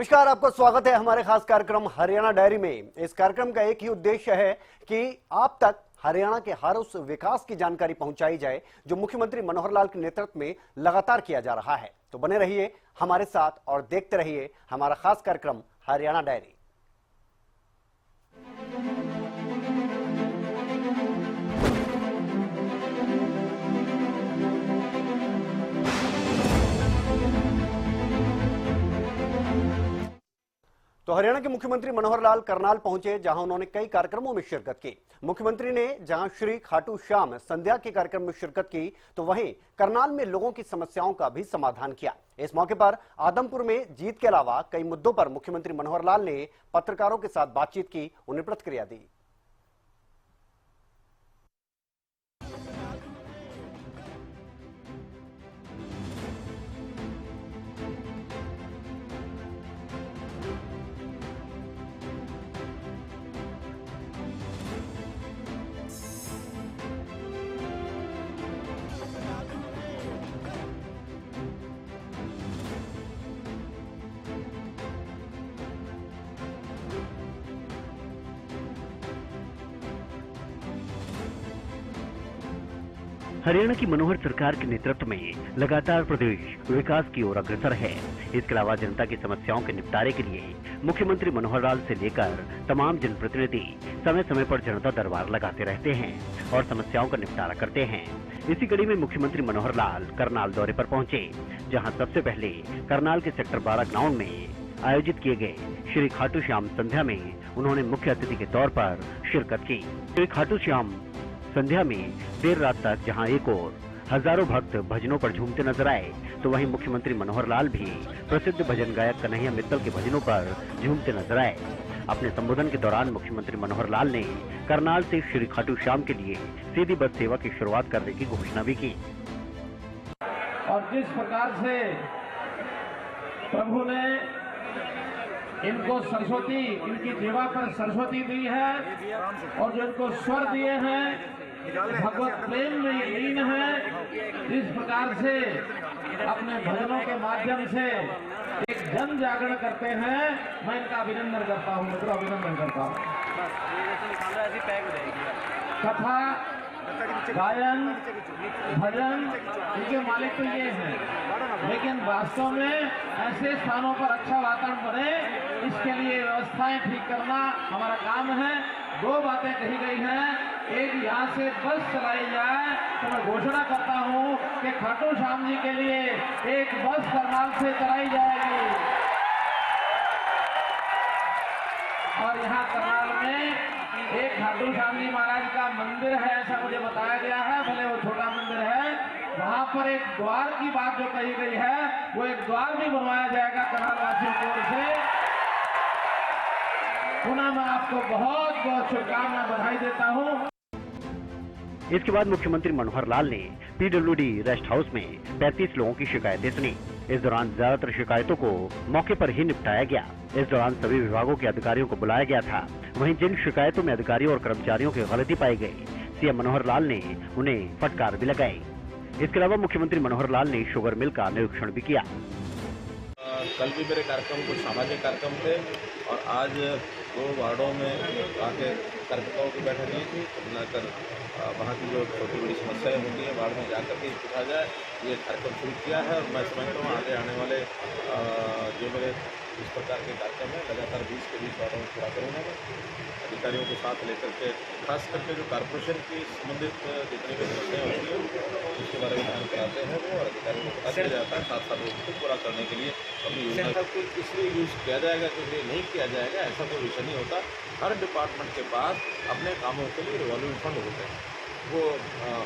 नमस्कार, आपका स्वागत है हमारे खास कार्यक्रम हरियाणा डायरी में। इस कार्यक्रम का एक ही उद्देश्य है कि आप तक हरियाणा के हर उस विकास की जानकारी पहुंचाई जाए जो मुख्यमंत्री मनोहर लाल के नेतृत्व में लगातार किया जा रहा है। तो बने रहिए हमारे साथ और देखते रहिए हमारा खास कार्यक्रम हरियाणा डायरी। तो हरियाणा के मुख्यमंत्री मनोहर लाल करनाल पहुंचे, जहां उन्होंने कई कार्यक्रमों में शिरकत की। मुख्यमंत्री ने जहां श्री खाटू श्याम संध्या के कार्यक्रम में शिरकत की, तो वहीं करनाल में लोगों की समस्याओं का भी समाधान किया। इस मौके पर आदमपुर में जीत के अलावा कई मुद्दों पर मुख्यमंत्री मनोहर लाल ने पत्रकारों के साथ बातचीत की, उन्हें प्रतिक्रिया दी। हरियाणा की मनोहर सरकार के नेतृत्व में लगातार प्रदेश विकास की ओर अग्रसर है। इसके अलावा जनता की समस्याओं के निपटारे के लिए मुख्यमंत्री मनोहर लाल से लेकर तमाम जनप्रतिनिधि समय समय पर जनता दरबार लगाते रहते हैं और समस्याओं का निपटारा करते हैं। इसी कड़ी में मुख्यमंत्री मनोहर लाल करनाल दौरे पर पहुंचे, जहां सबसे पहले करनाल के सेक्टर 12 ग्राउंड में आयोजित किए गए श्री खाटू श्याम संध्या में उन्होंने मुख्य अतिथि के तौर पर शिरकत की। श्री खाटू श्याम संध्या में देर रात तक जहां एक ओर हजारों भक्त भजनों पर झूमते नजर आए, तो वहीं मुख्यमंत्री मनोहर लाल भी प्रसिद्ध भजन गायक कन्हैया मित्तल के भजनों पर झूमते नजर आए। अपने संबोधन के दौरान मुख्यमंत्री मनोहर लाल ने करनाल से श्री खाटू श्याम के लिए सीधी बस सेवा की शुरुआत करने की घोषणा भी की। और जिस प्रकार से प्रभु ने इनको सरस्वती, इनकी जीवा पर सरस्वती दी है और जो इनको स्वर दिए हैं, भगवत प्रेम में लीन है, इस प्रकार से अपने भजनों के माध्यम से एक जन जागरण करते हैं। मैं इनका अभिनंदन करता हूँ, मित्रों अभिनंदन करता हूँ। कथा, गायन, भजन, इनके मालिक तो ये हैं, लेकिन वास्तव में ऐसे स्थानों पर अच्छा वातावरण बने, इसके लिए व्यवस्थाएं ठीक करना हमारा काम है। दो बातें कही गई हैं, एक यहाँ से बस चलाई जाए, तो मैं घोषणा करता हूँ कि खाटू श्याम जी के लिए एक बस करनाल से चलाई जाएगी और यहाँ करनाल में एक खाटू श्याम जी महाराज का मंदिर है, ऐसा मुझे बताया गया है, भले वो छोटा मंदिर है। वहां पर एक द्वार की बात जो कही गई है, वो एक द्वार भी बनवाया जाएगा करनाल वासियों की ओर से। पुनः मैं आपको बहुत बहुत शुभकामनाएं, बधाई देता हूँ। इसके बाद मुख्यमंत्री मनोहर लाल ने पीडब्ल्यूडी रेस्ट हाउस में 35 लोगों की शिकायतें सुनी। इस दौरान ज्यादातर शिकायतों को मौके पर ही निपटाया गया। इस दौरान सभी विभागों के अधिकारियों को बुलाया गया था। वहीं जिन शिकायतों में अधिकारियों और कर्मचारियों की गलती पाई गई, सीएम मनोहर लाल ने उन्हें फटकार भी लगाई। इसके अलावा मुख्यमंत्री मनोहर लाल ने शुगर मिल का निरीक्षण भी किया। कल भी मेरे कार्यक्रम कुछ सामाजिक कार्यक्रम थे और आज 2 वार्डों में आके कार्यकर्ताओं की बैठक ली थी, तो बुलाकर वहाँ की जो छोटी बड़ी समस्याएं होती हैं वार्ड में जाकर के पूछा जाए, ये कार्यक्रम शुरू किया है। और मैं समझता हूँ आगे आने वाले जो मेरे इस प्रकार के कार्यक्रम है लगातार 20 के 20 वार्डों में पूरा करूँगा मैं। अधिकारियों को साथ लेकर के खास करके जो कारपोरेशन की संबंधित जितनी भी समस्याएं होती हैं उसके बारे में ध्यान कराते हैं वो, और अधिकारियों को बता दिया जाता है, साथ साथ उसको पूरा करने के लिए अपनी योजना को इसलिए यूज किया जाएगा क्योंकि नहीं किया जाएगा ऐसा कोई विषय नहीं होता। हर डिपार्टमेंट के पास अपने कामों के लिए रिवॉल्विंग फंड होते हैं। वो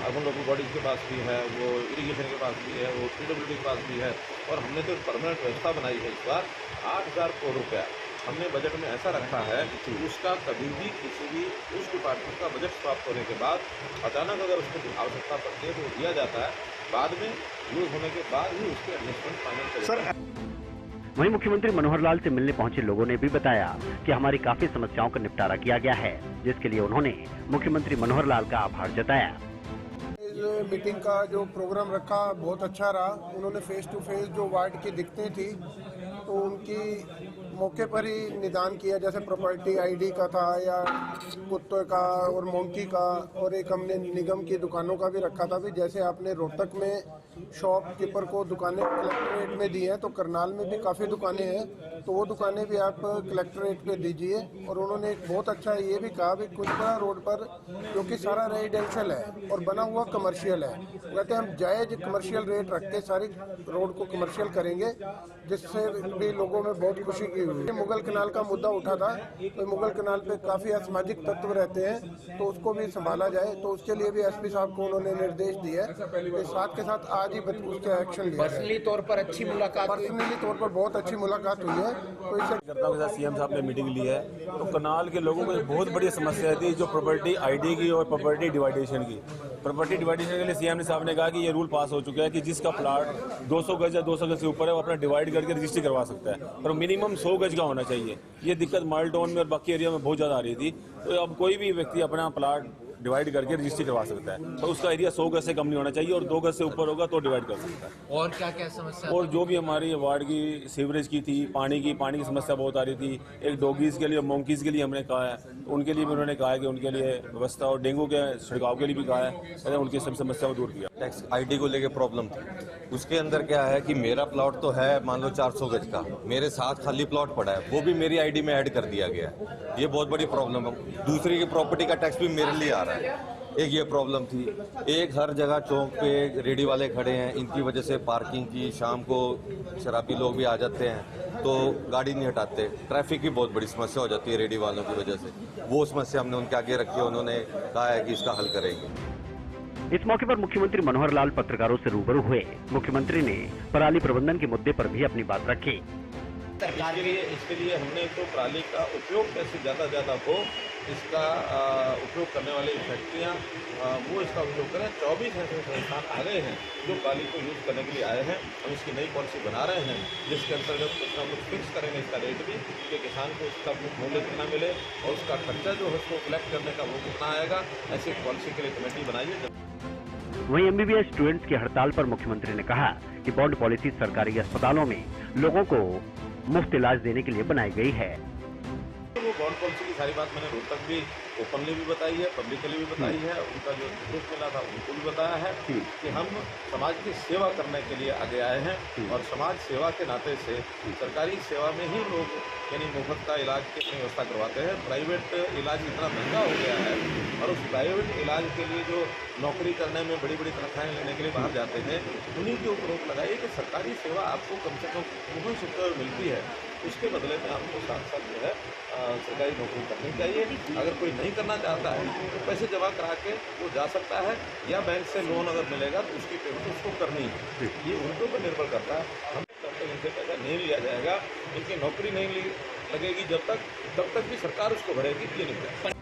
अर्बन लोकल बॉडीज के पास भी है, वो इरिगेशन के पास भी है, वो पीडब्ल्यूडी के पास भी है। और हमने तो परमानेंट व्यवस्था बनाई है। इस बार 8,000 करोड़ रुपया हमने बजट में ऐसा रखा है कि उसका कभी भी किसी भी उस डिपार्टमेंट का बजट समाप्त होने के बाद अचानक अगर उसको आवश्यकता पड़ती है तो वो दिया जाता है। बाद में यूज होने के बाद ही उसके एडजस्टमेंट फाइनल करें। वहीं मुख्यमंत्री मनोहर लाल से मिलने पहुंचे लोगों ने भी बताया कि हमारी काफी समस्याओं का निपटारा किया गया है, जिसके लिए उन्होंने मुख्यमंत्री मनोहर लाल का आभार जताया। जो मीटिंग का जो प्रोग्राम रखा बहुत अच्छा रहा। उन्होंने फेस टू फेस जो वार्ड की दिक्कतें थी तो उनकी मौके पर ही निदान किया, जैसे प्रॉपर्टी आईडी का था या कुत्ते का और मोंकी का, और एक हमने निगम की दुकानों का भी रखा था। भी जैसे आपने रोहतक में शॉपकीपर को दुकानें कलेक्ट्रेट में दी हैं, तो करनाल में भी काफ़ी दुकानें हैं, तो वो दुकानें भी आप कलेक्ट्रेट पे दीजिए। और उन्होंने एक बहुत अच्छा ये भी कहा भी कुंजपरा रोड पर क्योंकि सारा रेजिडेंशियल है और बना हुआ कमर्शियल है, कहते हम जायज़ कमर्शियल रेट रख के सारी रोड को कमर्शियल करेंगे, जिससे भी लोगों में बहुत खुशी की हुई। मुगल कनाल का मुद्दा उठा था, तो मुगल कनाल पे काफ़ी असामाजिक तत्व रहते हैं, तो उसको भी संभाला जाए, तो उसके लिए भी एसपी साहब को उन्होंने निर्देश दिए है। साथ के साथ आज ही उसका एक्शन लिया। पर्सनली तौर पर अच्छी मुलाकात, पर्सनली तौर पर बहुत अच्छी मुलाकात हुई है। तो इससे करता के साथ सीएम साहब ने मीटिंग ली है, तो कनाल के लोगों को एक बहुत बड़ी समस्या थी जो प्रॉपर्टी आईडी की और प्रॉपर्टी डिवाइडेशन की। प्रॉपर्टी डिवाइडेशन के लिए सीएम साहब ने कहा कि ये रूल पास हो चुका है कि जिसका प्लाट 200 गज या 200 गज से ऊपर है वो अपना डिवाइड करके रजिस्ट्री करवा सकता है, पर मिनिमम 100 गज का होना चाहिए। ये दिक्कत माल टाउन में और बाकी एरिया में बहुत ज़्यादा आ रही थी, तो अब कोई भी व्यक्ति अपना प्लाट डिवाइड करके रजिस्ट्री करवा सकता है, तो उसका एरिया 100 गज से कम नहीं होना चाहिए और 2 गज से ऊपर होगा तो डिवाइड कर सकता है। और क्या क्या समस्या? और जो भी हमारी वार्ड की सीवरेज की थी, पानी की समस्या बहुत आ रही थी। एक डॉगीज के लिए, मोंकीज के लिए हमने कहा है, उनके लिए भी उन्होंने कहा है कि उनके लिए व्यवस्था, और डेंगू के छिड़काव के लिए भी कहा है, उनकी सब समस्या को दूर किया। टैक्स आईडी को लेके प्रॉब्लम थी। उसके अंदर क्या है कि मेरा प्लॉट तो है मान लो 400 गज का, मेरे साथ खाली प्लॉट पड़ा है, वो भी मेरी आईडी में ऐड कर दिया गया है। ये बहुत बड़ी प्रॉब्लम है। दूसरी की प्रॉपर्टी का टैक्स भी मेरे लिए आ रहा है, एक ये प्रॉब्लम थी। एक हर जगह चौक पे रेडी वाले खड़े हैं, इनकी वजह से पार्किंग की, शाम को शराबी लोग भी आ जाते हैं तो गाड़ी नहीं हटाते, ट्रैफिक की बहुत बड़ी समस्या हो जाती है रेडी वालों की वजह से। वो समस्या हमने उनके आगे रखी है, उन्होंने कहा है कि इसका हल करेंगे। इस मौके पर मुख्यमंत्री मनोहर लाल पत्रकारों से रूबरू हुए। मुख्यमंत्री ने पराली प्रबंधन के मुद्दे पर भी अपनी बात रखी। इसके लिए हमने तो पराली का उपयोग कैसे ज़्यादा हो, इसका उपयोग करने वाली फैक्ट्रियाँ वो इसका उपयोग करें। 24 ऐसे संस्थान आ गए हैं जो पराली को यूज़ करने के लिए आए हैं। हम इसकी नई पॉलिसी बना रहे हैं जिसके अंतर्गत कुछ ना कुछ फिक्स करेंगे इसका रेट भी, कि किसान को उसका मूल्य कितना मिले और उसका खर्चा जो है उसको कलेक्ट करने का वो कितना आएगा। ऐसी पॉलिसी के लिए कमेटी बनाइए। वहीं एमबीबीएस स्टूडेंट्स की हड़ताल पर मुख्यमंत्री ने कहा कि बॉन्ड पॉलिसी सरकारी अस्पतालों में लोगों को मुफ्त इलाज देने के लिए बनाई गई है। वो बॉन्ड पॉलिसी की सारी बात मैंने रोहतक भी ओपनली भी बताई है, पब्लिकली भी बताई है, उनका जो रिपोर्ट मिला था उनको भी बताया है कि हम समाज की सेवा करने के लिए आगे आए हैं और समाज सेवा के नाते से सरकारी सेवा में ही लोग यानी मुफ्त का इलाज की अपनी व्यवस्था करवाते हैं। प्राइवेट इलाज इतना महंगा हो गया है और उस प्राइवेट इलाज के लिए जो नौकरी करने में बड़ी बड़ी तनख्वाहें लेने के लिए बाहर जाते हैं, उन्हीं के ऊपर रोक लगाइए कि सरकारी सेवा आपको कम से कम मुफ्त सुविधा मिलती है, उसके बदले में आपको साथ साथ जो है सरकारी नौकरी करनी चाहिए। अगर कोई नहीं करना चाहता है तो पैसे जमा करा के वो जा सकता है, या बैंक से लोन अगर मिलेगा तो उसकी पेमेंट उसको करनी है। ये उनके ऊपर निर्भर करता है। हम तब तक इनसे पैसा नहीं लिया जाएगा, इनकी नौकरी नहीं लगेगी तब तक भी सरकार उसको भरेगी। ये नहीं।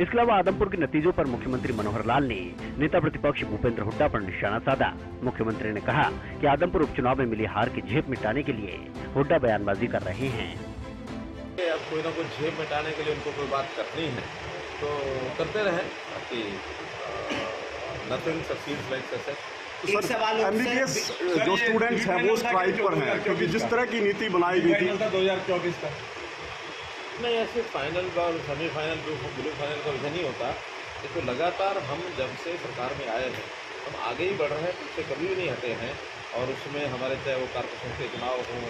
इसके अलावा आदमपुर के नतीजों पर मुख्यमंत्री मनोहर लाल ने नेता प्रतिपक्ष भूपेंद्र हुड्डा पर निशाना साधा। मुख्यमंत्री ने कहा कि आदमपुर उपचुनाव में मिली हार की झेप मिटाने के लिए हुड्डा बयानबाजी कर रहे हैं। अब कोई ना कोई झेप मिटाने के लिए उनको कोई बात करनी है तो करते रहें, ताकि nothing succeeds like success. MBBS जो स्टूडेंट्स हैं वो स्ट्राइक पर हैं क्योंकि जिस तरह की नीति बनाई गई थी 2024 का नहीं, ऐसे फाइनल और सेमीफाइनल ब्लू फाइनल का विषय नहीं होता। देखो लगातार हम जब से सरकार में आए हैं हम आगे ही बढ़ रहे हैं, पीछे कभी भी नहीं हटे हैं। और उसमें हमारे चाहे वो कॉर्पोरेशन के चुनाव हों,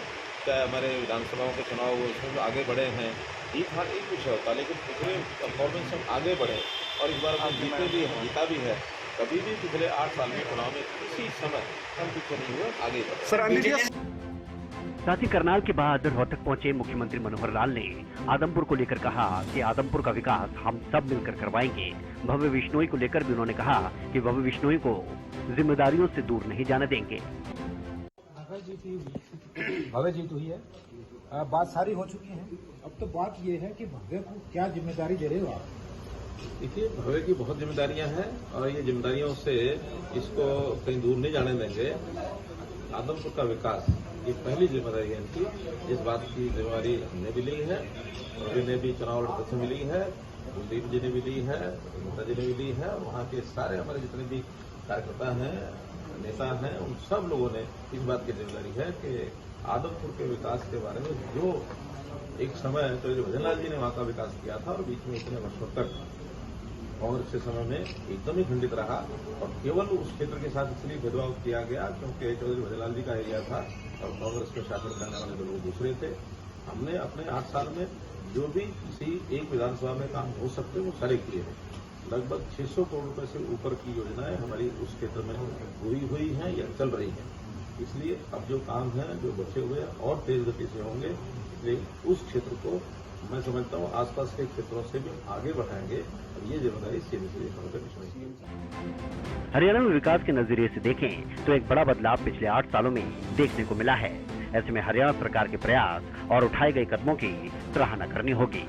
चाहे हमारे विधानसभाओं के चुनाव हो, उसमें आगे बढ़े हैं। जीत हार एक विषय होता है, लेकिन पिछले परफॉर्मेंस हम आगे बढ़े और इस बार हम जीते भी हैं, जीता भी है। कभी भी पिछले 8 साल में चुनाव में किसी समय हम पीछे नहीं हुए, आगे बढ़े। साथ ही करनाल के बाद रोहतक पहुंचे मुख्यमंत्री मनोहर लाल ने आदमपुर को लेकर कहा कि आदमपुर का विकास हम सब मिलकर करवाएंगे। भव्य विश्नोई को लेकर भी उन्होंने कहा कि भव्य विश्नोई को जिम्मेदारियों से दूर नहीं जाने देंगे। भव्य जीत हुई है, बात सारी हो चुकी है। अब तो बात ये है कि भव्य को क्या जिम्मेदारी दे रहे हो आप? देखिए, भव्य की बहुत जिम्मेदारियां हैं और ये जिम्मेदारियों से इसको कहीं दूर नहीं जाने देंगे। आदमपुर का विकास ये पहली जिम्मेदारी है इनकी। इस बात की जिम्मेदारी हमने भी ली है, रवि ने भी चुनाव लड़ते से मिली है, कुलदीप जी ने भी ली है, नेता जी ने भी ली है, और वहाँ के सारे हमारे जितने भी कार्यकर्ता हैं, नेता हैं, उन सब लोगों ने इस बात की जिम्मेदारी है कि आदमपुर के विकास के बारे में जो एक समय तो भजनलाल जी ने वहां का विकास किया था और बीच में इतने वर्षों तक कांग्रेस के समय में एकदम ही खंडित रहा और केवल उस क्षेत्र के साथ इसलिए भेदभाव किया गया क्योंकि चौधरी भजनलाल जी का एरिया था और कांग्रेस के शासन करने वाले जो लोग दूसरे थे। हमने अपने 8 साल में जो भी किसी एक विधानसभा में काम हो सकते वो सारे किए हैं। लगभग 600 करोड़ रुपए से ऊपर की योजनाएं हमारी उस क्षेत्र में हुई हैं या चल रही हैं। इसलिए अब जो काम है जो बचे हुए और तेज गति से होंगे, इसलिए उस क्षेत्र को मैं समझता हूँ आसपास के क्षेत्रों से भी आगे बढ़ाएंगे और ये जिम्मेदारी सीधे हरियाणा में विकास के नजरिए से देखें तो एक बड़ा बदलाव पिछले 8 सालों में देखने को मिला है। ऐसे में हरियाणा सरकार के प्रयास और उठाए गए कदमों की सराहना करनी होगी।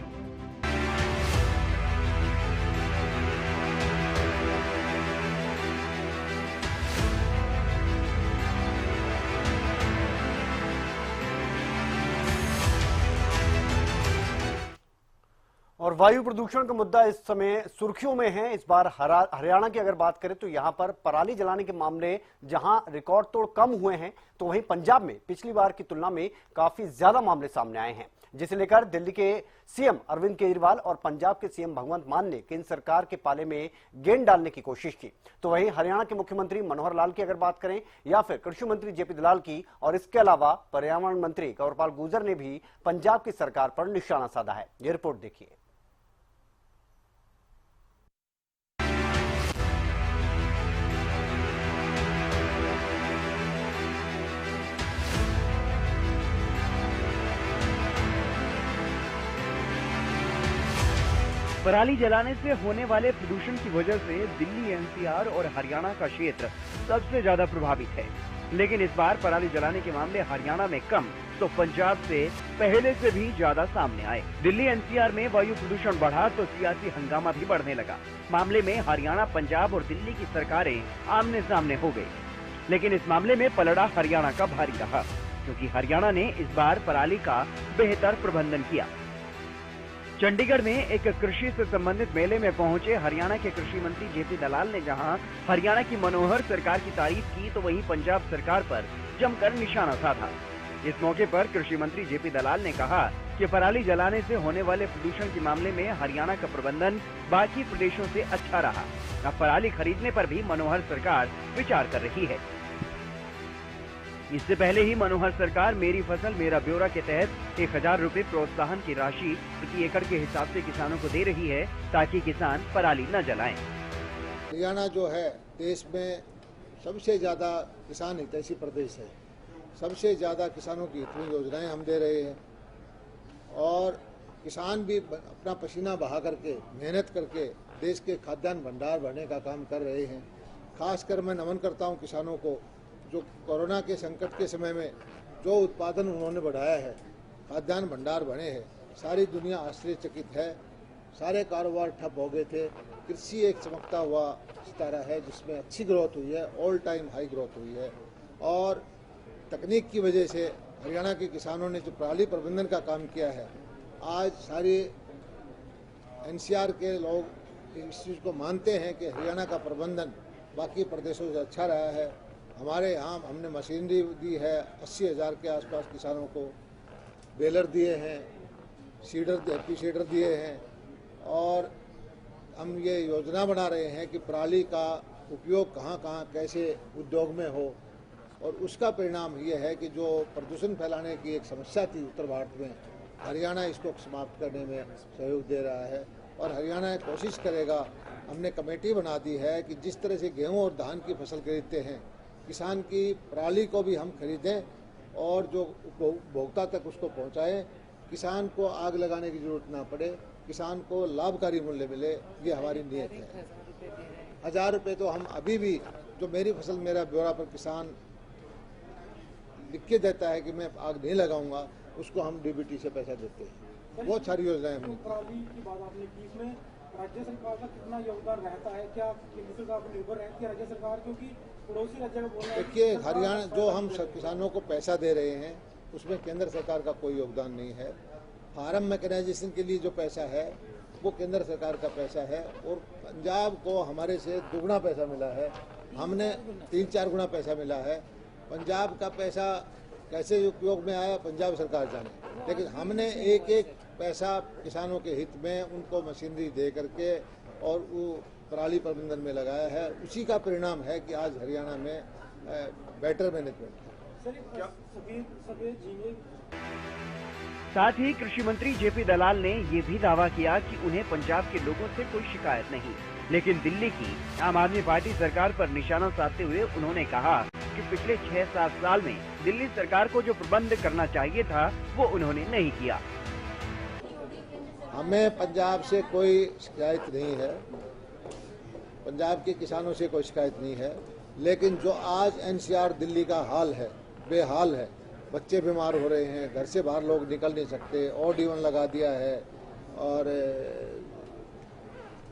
और वायु प्रदूषण का मुद्दा इस समय सुर्खियों में है। इस बार हरियाणा की अगर बात करें तो यहां पर पराली जलाने के मामले जहां रिकॉर्ड तोड़ कम हुए हैं, तो वहीं पंजाब में पिछली बार की तुलना में काफी ज्यादा मामले सामने आए हैं, जिसे लेकर दिल्ली के सीएम अरविंद केजरीवाल और पंजाब के सीएम भगवंत मान ने केंद्र सरकार के पाले में गेंद डालने की कोशिश की। तो वहीं हरियाणा के मुख्यमंत्री मनोहर लाल की अगर बात करें या फिर कृषि मंत्री जेपी दलाल की, और इसके अलावा पर्यावरण मंत्री कंवरपाल गुर्जर ने भी पंजाब की सरकार पर निशाना साधा है। ये रिपोर्ट देखिए। पराली जलाने से होने वाले प्रदूषण की वजह से दिल्ली, एनसीआर और हरियाणा का क्षेत्र सबसे ज्यादा प्रभावित है। लेकिन इस बार पराली जलाने के मामले हरियाणा में कम तो पंजाब से पहले से भी ज्यादा सामने आए। दिल्ली एनसीआर में वायु प्रदूषण बढ़ा तो सियासी हंगामा भी बढ़ने लगा। मामले में हरियाणा, पंजाब और दिल्ली की सरकारें आमने सामने हो गई। लेकिन इस मामले में पलड़ा हरियाणा का भारी रहा, क्योंकि हरियाणा ने इस बार पराली का बेहतर प्रबंधन किया। चंडीगढ़ में एक कृषि से संबंधित मेले में पहुंचे हरियाणा के कृषि मंत्री जेपी दलाल ने जहां हरियाणा की मनोहर सरकार की तारीफ की, तो वहीं पंजाब सरकार पर जमकर निशाना साधा। इस मौके पर कृषि मंत्री जेपी दलाल ने कहा कि पराली जलाने से होने वाले प्रदूषण के मामले में हरियाणा का प्रबंधन बाकी प्रदेशों से अच्छा रहा। अब पराली खरीदने पर भी मनोहर सरकार विचार कर रही है। इससे पहले ही मनोहर सरकार मेरी फसल मेरा ब्यौरा के तहत 1000 रुपए प्रोत्साहन की राशि प्रति एकड़ के हिसाब से किसानों को दे रही है, ताकि किसान पराली न जलाएं। हरियाणा जो है देश में सबसे ज्यादा किसान हितैषी प्रदेश है। सबसे ज्यादा किसानों की हित में योजनाएं हम दे रहे हैं और किसान भी अपना पसीना बहा करके मेहनत करके देश के खाद्यान्न भंडार भरने का काम कर रहे हैं। खासकर मैं नमन करता हूं किसानों को, जो कोरोना के संकट के समय में जो उत्पादन उन्होंने बढ़ाया है, खाद्यान्न भंडार बने हैं, सारी दुनिया आश्चर्यचकित है। सारे कारोबार ठप हो गए थे। कृषि एक चमकता हुआ सितारा है जिसमें अच्छी ग्रोथ हुई है, ऑल टाइम हाई ग्रोथ हुई है। और तकनीक की वजह से हरियाणा के किसानों ने जो पराली प्रबंधन का काम किया है, आज सारे एनसीआर के लोग इस चीज़ को मानते हैं कि हरियाणा का प्रबंधन बाकी प्रदेशों से अच्छा रहा है। हमारे यहाँ हमने मशीनरी दी है, 80,000 के आसपास किसानों को बेलर दिए हैं, हैप्पी सीडर दिए हैं और हम ये योजना बना रहे हैं कि पराली का उपयोग कहाँ कहाँ कैसे उद्योग में हो। और उसका परिणाम ये है कि जो प्रदूषण फैलाने की एक समस्या थी उत्तर भारत में, हरियाणा इसको समाप्त करने में सहयोग दे रहा है और हरियाणा कोशिश करेगा। हमने कमेटी बना दी है कि जिस तरह से गेहूं और धान की फसल खरीदते हैं, किसान की पराली को भी हम खरीदें और जो उपभोक्ता तक उसको पहुंचाएं। किसान को आग लगाने की जरूरत ना पड़े, किसान को लाभकारी मूल्य मिले, ये हमारी नीयत है। 1000 रुपये तो हम अभी भी, जो मेरी फसल मेरा ब्यौरा पर किसान लिख के देता है कि मैं आग नहीं लगाऊंगा, उसको हम डीबीटी से पैसा देते हैं। बहुत सारी योजनाएं हमने की बात आपने की, इसमें राज्य सरकार का कितना योगदान रहता है? क्या केंद्र सरकार पर निर्भर रहती है राज्य सरकार? क्योंकि पड़ोसी राज्य का बोलना है। देखिए, हरियाणा जो हम किसानों को पैसा दे रहे हैं उसमें केंद्र सरकार का कोई योगदान नहीं है। फार्म मैकेनाइजेशन के लिए जो पैसा है वो केंद्र सरकार का पैसा है और पंजाब को हमारे से दुगना पैसा मिला है। हमने 3-4 गुना पैसा मिला है। पंजाब का पैसा कैसे उपयोग में आया पंजाब सरकार जाने, लेकिन हमने एक एक पैसा किसानों के हित में उनको मशीनरी दे करके और वो पराली प्रबंधन में लगाया है। उसी का परिणाम है कि आज हरियाणा में बेटर मैनेजमेंट है। साथ ही कृषि मंत्री जेपी दलाल ने ये भी दावा किया कि उन्हें पंजाब के लोगों से कोई शिकायत नहीं, लेकिन दिल्ली की आम आदमी पार्टी सरकार पर निशाना साधते हुए उन्होंने कहा कि पिछले 6-7 साल में दिल्ली सरकार को जो प्रबंध करना चाहिए था वो उन्होंने नहीं किया। हमें पंजाब से कोई शिकायत नहीं है, पंजाब के किसानों से कोई शिकायत नहीं है, लेकिन जो आज एनसीआर दिल्ली का हाल है, बेहाल है। बच्चे बीमार हो रहे हैं, घर से बाहर लोग निकल नहीं सकते, ऑड-इवन लगा दिया है और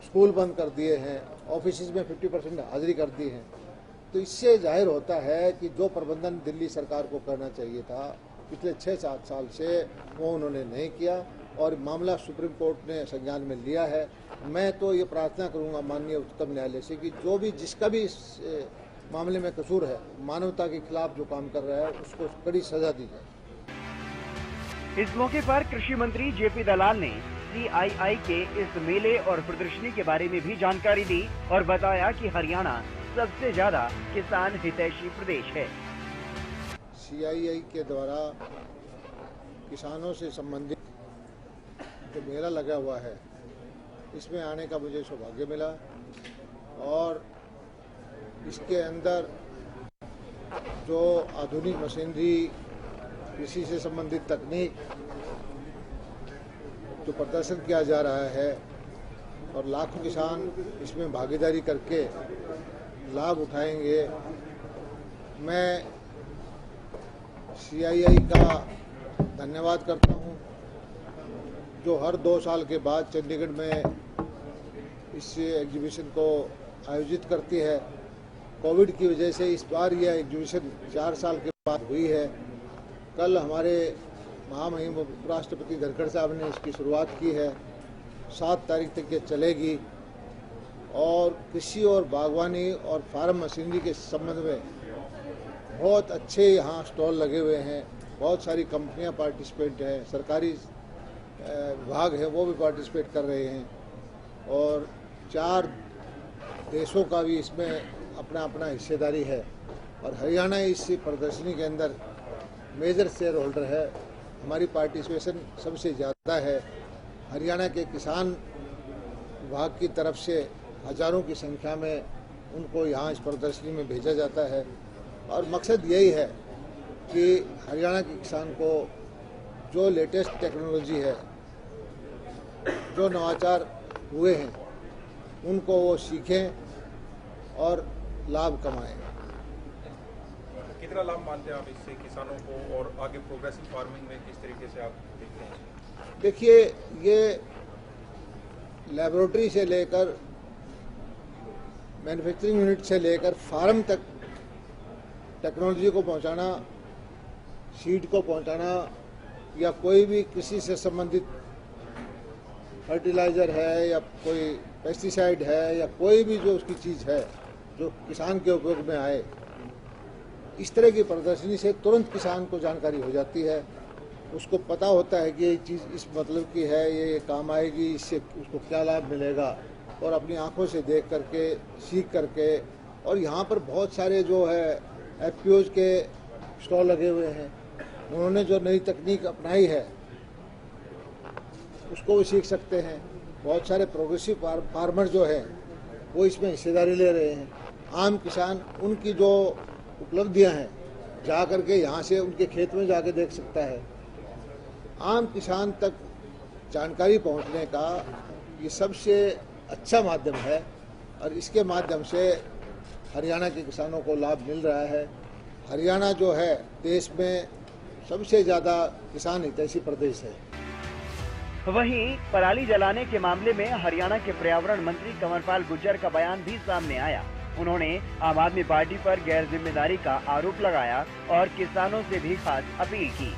स्कूल बंद कर दिए हैं, ऑफिस में 50% हाजिरी कर दी है। तो इससे जाहिर होता है कि जो प्रबंधन दिल्ली सरकार को करना चाहिए था पिछले 6-7 साल से वो उन्होंने नहीं किया और मामला सुप्रीम कोर्ट ने संज्ञान में लिया है। मैं तो ये प्रार्थना करूंगा माननीय उच्चतम न्यायालय से कि जो भी जिसका भी इस मामले में कसूर है, मानवता के खिलाफ जो काम कर रहा है उसको कड़ी सजा दी जाए। इस मौके पर कृषि मंत्री जेपी दलाल ने CII के इस मेले और प्रदर्शनी के बारे में भी जानकारी दी और बताया कि हरियाणा सबसे ज्यादा किसान हितैषी प्रदेश है। CII के द्वारा किसानों से संबंधित जो मेला लगा हुआ है, इसमें आने का मुझे सौभाग्य मिला और इसके अंदर जो आधुनिक मशीनरी, कृषि से संबंधित तकनीक जो प्रदर्शन किया जा रहा है और लाखों किसान इसमें भागीदारी करके लाभ उठाएंगे। मैं CII का धन्यवाद करता हूं, जो हर 2 साल के बाद चंडीगढ़ में इस एग्जीबिशन को आयोजित करती है। कोविड की वजह से इस बार यह एग्जीबिशन 4 साल के बाद हुई है। कल हमारे महामहिम उपराष्ट्रपति धनखड़ साहब ने इसकी शुरुआत की है, 7 तारीख तक ये चलेगी और कृषि और बागवानी और फार्म मशीनरी के संबंध में बहुत अच्छे यहाँ स्टॉल लगे हुए हैं। बहुत सारी कंपनियाँ पार्टिसिपेट हैं, सरकारी विभाग है वो भी पार्टिसिपेट कर रहे हैं और 4 देशों का भी इसमें अपना अपना हिस्सेदारी है और हरियाणा इस प्रदर्शनी के अंदर मेजर शेयर होल्डर है। हमारी पार्टिसिपेशन सबसे ज़्यादा है। हरियाणा के किसान विभाग की तरफ से हजारों की संख्या में उनको यहाँ इस प्रदर्शनी में भेजा जाता है और मकसद यही है कि हरियाणा के किसान को जो लेटेस्ट टेक्नोलॉजी है, जो नवाचार हुए हैं, उनको वो सीखें और लाभ कमाएं। कितना लाभ मानते हैं आप इससे किसानों को और आगे प्रोग्रेसिव फार्मिंग में किस तरीके से आप देखते हैं? देखिए, ये लैबोरेटरी से लेकर मैन्युफैक्चरिंग यूनिट से लेकर फार्म तक टेक्नोलॉजी को पहुंचाना, सीड को पहुंचाना या कोई भी कृषि से संबंधित फर्टिलाइज़र है या कोई पेस्टिसाइड है या कोई भी जो उसकी चीज़ है जो किसान के उपयोग में आए, इस तरह की प्रदर्शनी से तुरंत किसान को जानकारी हो जाती है। उसको पता होता है कि ये चीज़ इस मतलब की है, ये काम आएगी, इससे उसको क्या लाभ मिलेगा और अपनी आंखों से देख करके, सीख करके। और यहाँ पर बहुत सारे जो है FPOs के स्टॉल लगे हुए हैं, उन्होंने जो नई तकनीक अपनाई है उसको भी सीख सकते हैं। बहुत सारे प्रोग्रेसिव फार्मर जो हैं वो इसमें हिस्सेदारी ले रहे हैं। आम किसान उनकी जो उपलब्धियां हैं जा करके यहाँ से उनके खेत में जाके देख सकता है। आम किसान तक जानकारी पहुँचने का ये सबसे अच्छा माध्यम है और इसके माध्यम से हरियाणा के किसानों को लाभ मिल रहा है। हरियाणा जो है देश में सबसे ज़्यादा किसान हितैषी प्रदेश है। वहीं पराली जलाने के मामले में हरियाणा के पर्यावरण मंत्री कंवरपाल गुर्जर का बयान भी सामने आया। उन्होंने आम आदमी पार्टी पर गैर जिम्मेदारी का आरोप लगाया और किसानों से भी खास अपील की।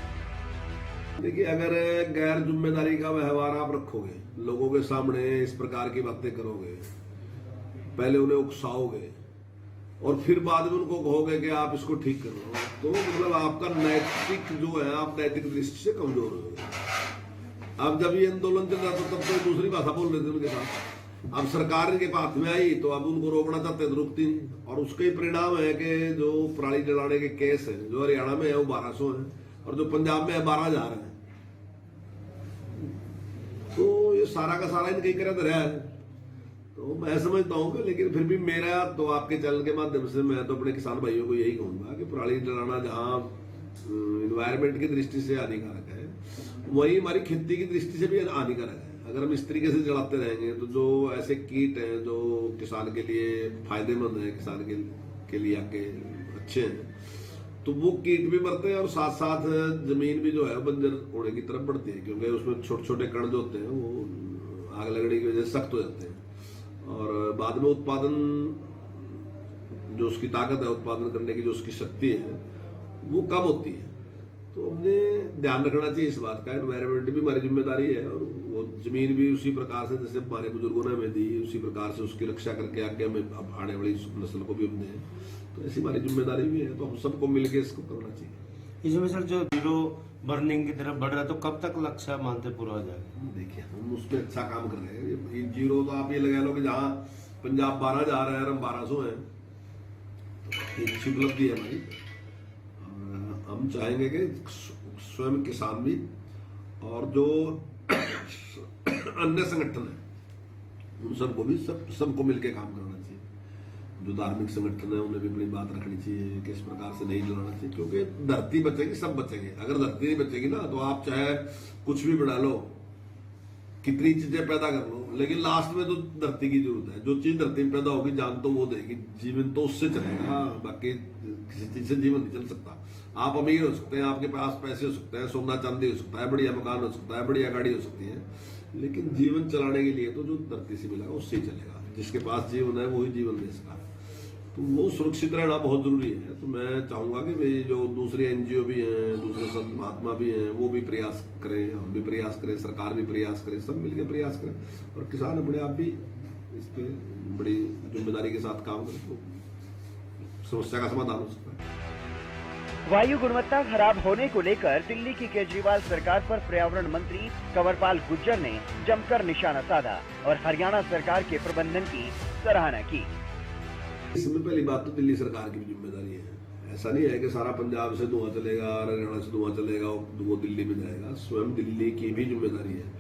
देखिए, अगर गैर जिम्मेदारी का व्यवहार आप रखोगे, लोगों के सामने इस प्रकार की बातें करोगे, पहले उन्हें उकसाओगे और फिर बाद में उनको कहोगे कि आप इसको ठीक कर लो, तो मतलब आपका नैतिक जो है, आप नैतिक दृष्टि से कमजोर हो। अब जब ये आंदोलन चल रहा था तब तो दूसरी भाषा बोल रहे थे उनके साथ। अब सरकार इनके हाथ में आई तो अब उनको रोकना चाहते तो रुकती नहीं, और उसका ही परिणाम है कि जो पराली जलाने के केस है जो हरियाणा में है वो 1200 है और जो पंजाब में है 12,000 है। तो ये सारा का सारा इनके ही रहा है। तो मैं समझता हूँ कि, लेकिन फिर भी मेरा तो आपके चैनल के माध्यम से मैं तो अपने किसान भाइयों को यही कहूंगा कि पराली जलाना जहाँ इन्वायरमेंट की दृष्टि से हानिकारक है, वही हमारी खेती की दृष्टि से भी हानिकारक है। अगर हम इस तरीके से जलाते रहेंगे तो जो ऐसे कीट हैं जो किसान के लिए फायदेमंद है, किसान के लिए आपके अच्छे हैं, तो वो कीट भी मरते हैं और साथ साथ जमीन भी जो है बंजर होने की तरफ बढ़ती है, क्योंकि उसमें छोटे छोटे कण जो होते हैं वो आग लगने की वजह से सख्त हो जाते हैं और बाद में उत्पादन जो उसकी ताकत है, उत्पादन करने की जो उसकी शक्ति है वो कम होती है। तो हमने ध्यान रखना चाहिए इस बात का। एनवायरमेंट भी हमारी जिम्मेदारी है और वो जमीन भी उसी प्रकार से जैसे हमारे बुजुर्गों ने हमें दी, उसी प्रकार से उसकी रक्षा करके आगे हमें अब आने वाली नस्ल को भी हमने, तो ऐसी हमारी जिम्मेदारी भी है। तो हम सबको मिलकर इसको करना चाहिए। इसमें सर जो जीरो बर्निंग की तरफ बढ़ रहा है तो कब तक लक्ष्य मानते पूरा हो जाएगा? देखिए हम उसमें अच्छा काम कर रहे हैं। ये जीरो तो आप ये लगा लो कि जहाँ पंजाब 12,000 है और हम 1200 हैं, तो अच्छी उपलब्धि है हमारी। हम चाहेंगे कि स्वयं किसान भी और जो अन्य संगठन है उन सबको भी सबको मिलकर काम करना चाहिए। जो धार्मिक संगठन है उन्हें भी अपनी बात रखनी चाहिए कि इस प्रकार से नहीं जलाना चाहिए, क्योंकि धरती बचेगी सब बचेंगे। अगर धरती नहीं बचेगी ना तो आप चाहे कुछ भी बना लो, कितनी चीजें पैदा कर लो, लेकिन लास्ट में तो धरती की जरूरत है। जो चीज धरती में पैदा होगी जान तो वो देगी, जीवन तो उससे चलेगा, बाकी किसी चीज से जीवन नहीं चल सकता। आप अमीर हो सकते हैं, आपके पास पैसे हो सकते हैं, सोना चांदी हो सकता है, बढ़िया मकान हो सकता है, बढ़िया गाड़ी हो सकती है, लेकिन जीवन चलाने के लिए तो जो धरती से मिलेगा उससे ही चलेगा। जिसके पास जीवन है वही जीवन दे सका, तो वो सुरक्षित रहना बहुत जरूरी है। तो मैं चाहूंगा कि भाई जो दूसरे एनजीओ भी हैं, दूसरे संत महात्मा भी हैं, वो भी प्रयास करें, हम भी प्रयास करें, सरकार भी प्रयास करे, सब मिलकर प्रयास करें और किसान अपने आप भी इस पे बड़ी जिम्मेदारी के साथ काम करें तो समस्या का समाधान हो सकता है। वायु गुणवत्ता खराब होने को लेकर दिल्ली की केजरीवाल सरकार पर पर्यावरण मंत्री कंवरपाल गुर्जर ने जमकर निशाना साधा और हरियाणा सरकार के प्रबंधन की सराहना की। इसमें पहली बात तो दिल्ली सरकार की भी जिम्मेदारी है। ऐसा नहीं है कि सारा पंजाब से धुआं चलेगा और हरियाणा से धुआं चलेगा और वो दिल्ली में जाएगा, स्वयं दिल्ली की भी जिम्मेदारी है।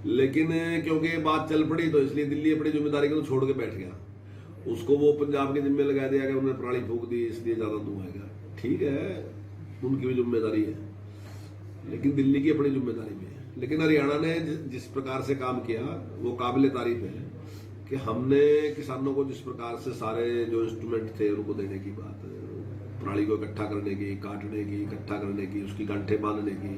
लेकिन क्योंकि बात चल पड़ी तो इसलिए दिल्ली अपनी जिम्मेदारी को तो छोड़ के बैठ गया, उसको वो पंजाब के जिम्मे लगा दिया कि उन्होंने पराली फूंक दी इसलिए ज्यादा धुआं आएगा। ठीक है, उनकी भी जिम्मेदारी है, लेकिन दिल्ली की अपनी जिम्मेदारी भी है। लेकिन हरियाणा ने जिस प्रकार से काम किया वो काबिल तारीफ है कि हमने किसानों को जिस प्रकार से सारे जो इंस्ट्रूमेंट थे उनको देने की बात, पराली को इकट्ठा करने की, काटने की, इकट्ठा करने की, उसकी गांठे बांधने की।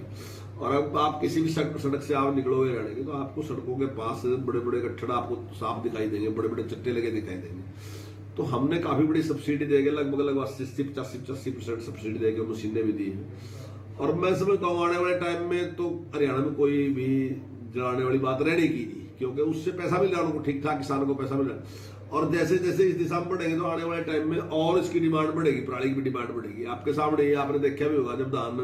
और अब आप किसी भी सड़क से आप निकलोगे हरियाणा की तो आपको सड़कों के पास बड़े बड़े गट्ठड़ आपको साफ दिखाई देंगे, बड़े बड़े चट्टे लगे दिखाई देंगे। तो हमने काफी बड़ी सब्सिडी देके लगभग 80-85% सब्सिडी देके मशीनें भी दी हैं। और मैं समझता हूँ आने वाले टाइम में तो हरियाणा में कोई भी जलाने वाली बात रहने की नहीं, क्योंकि उससे पैसा मिल रहा है उनको, ठीक ठाक किसानों को पैसा मिल रहा है। और जैसे जैसे इस दिशा में बढ़ेंगे तो आने वाले टाइम में और इसकी डिमांड बढ़ेगी, पराली की भी डिमांड बढ़ेगी। आपके सामने ही आपने देखा भी होगा, जब धान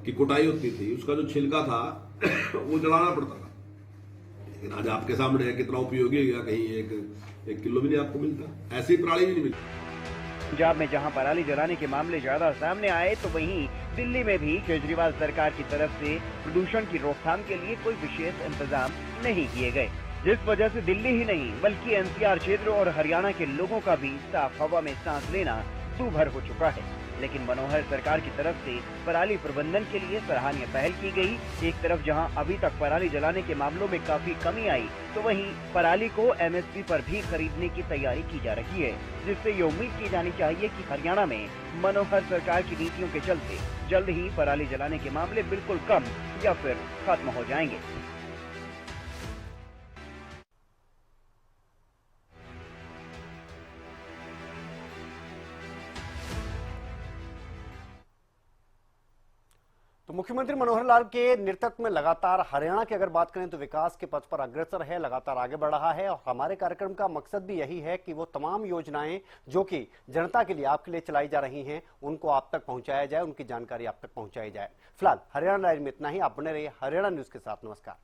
की कुटाई होती थी उसका जो छिलका था वो जलाना पड़ता था, लेकिन आज आपके सामने है कितना उपयोगी हो गया, कहीं एक किलो भी नहीं आपको मिलता, ऐसी पराली भी नहीं मिलती। पंजाब में जहां पराली जलाने के मामले ज्यादा सामने आए तो वहीं दिल्ली में भी केजरीवाल सरकार की तरफ से प्रदूषण की रोकथाम के लिए कोई विशेष इंतजाम नहीं किए गए, जिस वजह से दिल्ली ही नहीं बल्कि एनसीआर क्षेत्र और हरियाणा के लोगों का भी साफ हवा में सांस लेना दूभर हो चुका है। लेकिन मनोहर सरकार की तरफ से पराली प्रबंधन के लिए सराहनीय पहल की गई। एक तरफ जहां अभी तक पराली जलाने के मामलों में काफी कमी आई तो वहीं पराली को एमएसपी पर भी खरीदने की तैयारी की जा रही है, जिससे ये उम्मीद की जानी चाहिए कि हरियाणा में मनोहर सरकार की नीतियों के चलते जल्द ही पराली जलाने के मामले बिल्कुल कम या फिर खत्म हो जाएंगे। तो मुख्यमंत्री मनोहर लाल के नेतृत्व में लगातार हरियाणा की अगर बात करें तो विकास के पथ पर अग्रसर है, लगातार आगे बढ़ रहा है। और हमारे कार्यक्रम का मकसद भी यही है कि वो तमाम योजनाएं जो कि जनता के लिए, आपके लिए चलाई जा रही हैं, उनको आप तक पहुंचाया जाए, उनकी जानकारी आप तक पहुंचाई जाए। फिलहाल हरियाणा लाइव में इतना ही। आप बने रहिए हरियाणा न्यूज के साथ। नमस्कार।